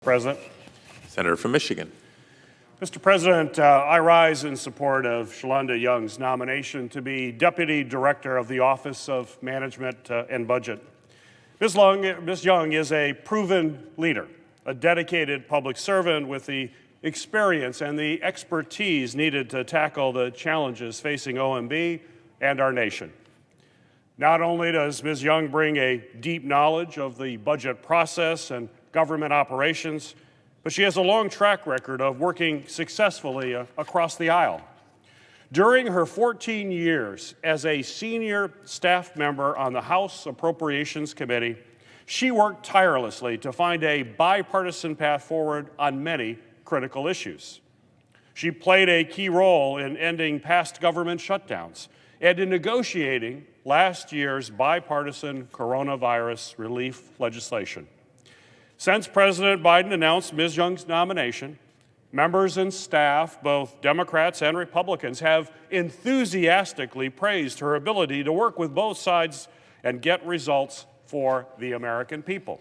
President. Senator from Michigan. Mr. President, I rise in support of Shalanda Young's nomination to be Deputy Director of the Office of Management and Budget. Ms. Young is a proven leader, a dedicated public servant with the experience and the expertise needed to tackle the challenges facing OMB and our nation. Not only does Ms. Young bring a deep knowledge of the budget process and government operations, but she has a long track record of working successfully across the aisle. During her 14 years as a senior staff member on the House Appropriations Committee, she worked tirelessly to find a bipartisan path forward on many critical issues. She played a key role in ending past government shutdowns and in negotiating last year's bipartisan coronavirus relief legislation. Since President Biden announced Ms. Young's nomination, members and staff, both Democrats and Republicans, have enthusiastically praised her ability to work with both sides and get results for the American people.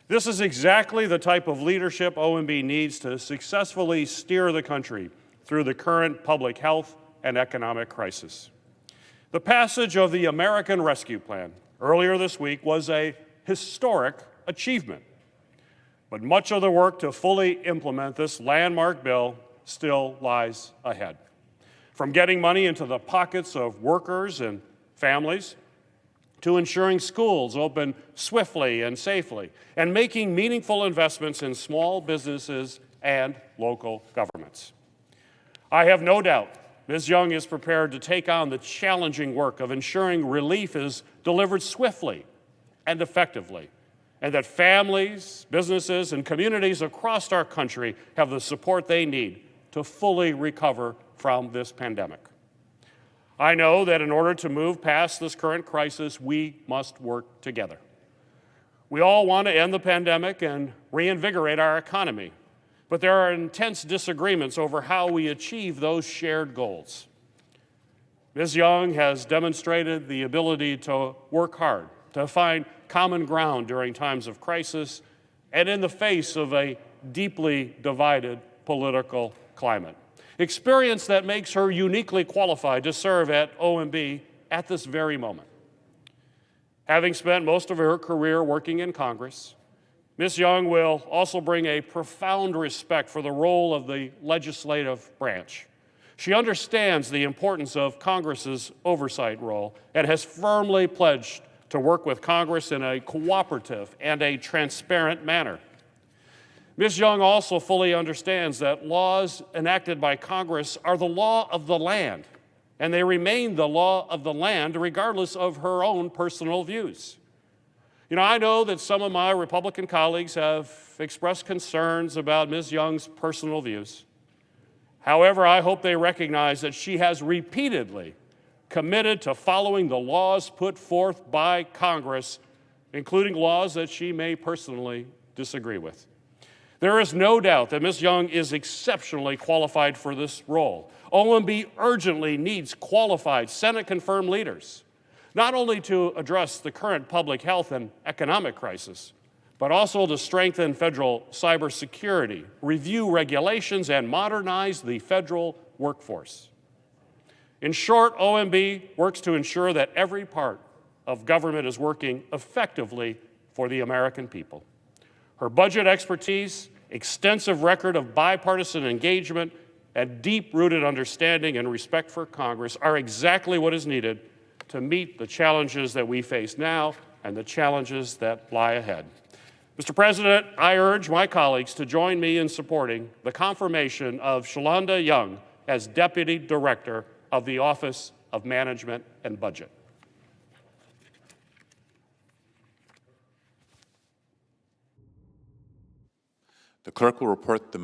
This is exactly the type of leadership OMB needs to successfully steer the country through the current public health and economic crisis. The passage of the American Rescue Plan earlier this week was a historic achievement. But much of the work to fully implement this landmark bill still lies ahead. From getting money into the pockets of workers and families, to ensuring schools open swiftly and safely, and making meaningful investments in small businesses and local governments. I have no doubt Ms. Young is prepared to take on the challenging work of ensuring relief is delivered swiftly and effectively, and that families, businesses, and communities across our country have the support they need to fully recover from this pandemic. I know that in order to move past this current crisis, we must work together. We all want to end the pandemic and reinvigorate our economy, but there are intense disagreements over how we achieve those shared goals. Ms. Young has demonstrated the ability to work hard, to find common ground during times of crisis and in the face of a deeply divided political climate. Experience that makes her uniquely qualified to serve at OMB at this very moment. Having spent most of her career working in Congress, Ms. Young will also bring a profound respect for the role of the legislative branch. She understands the importance of Congress's oversight role and has firmly pledged to work with Congress in a cooperative and a transparent manner. Ms. Young also fully understands that laws enacted by Congress are the law of the land, and they remain the law of the land regardless of her own personal views. I know that some of my Republican colleagues have expressed concerns about Ms. Young's personal views. However, I hope they recognize that she has repeatedly committed to following the laws put forth by Congress, including laws that she may personally disagree with. There is no doubt that Ms. Young is exceptionally qualified for this role. OMB urgently needs qualified Senate-confirmed leaders, not only to address the current public health and economic crisis, but also to strengthen federal cybersecurity, review regulations, and modernize the federal workforce. In short, OMB works to ensure that every part of government is working effectively for the American people. Her budget expertise, extensive record of bipartisan engagement, and deep-rooted understanding and respect for Congress are exactly what is needed to meet the challenges that we face now and the challenges that lie ahead. Mr. President, I urge my colleagues to join me in supporting the confirmation of Shalanda Young as Deputy Director of the Office of Management and Budget. The clerk will report the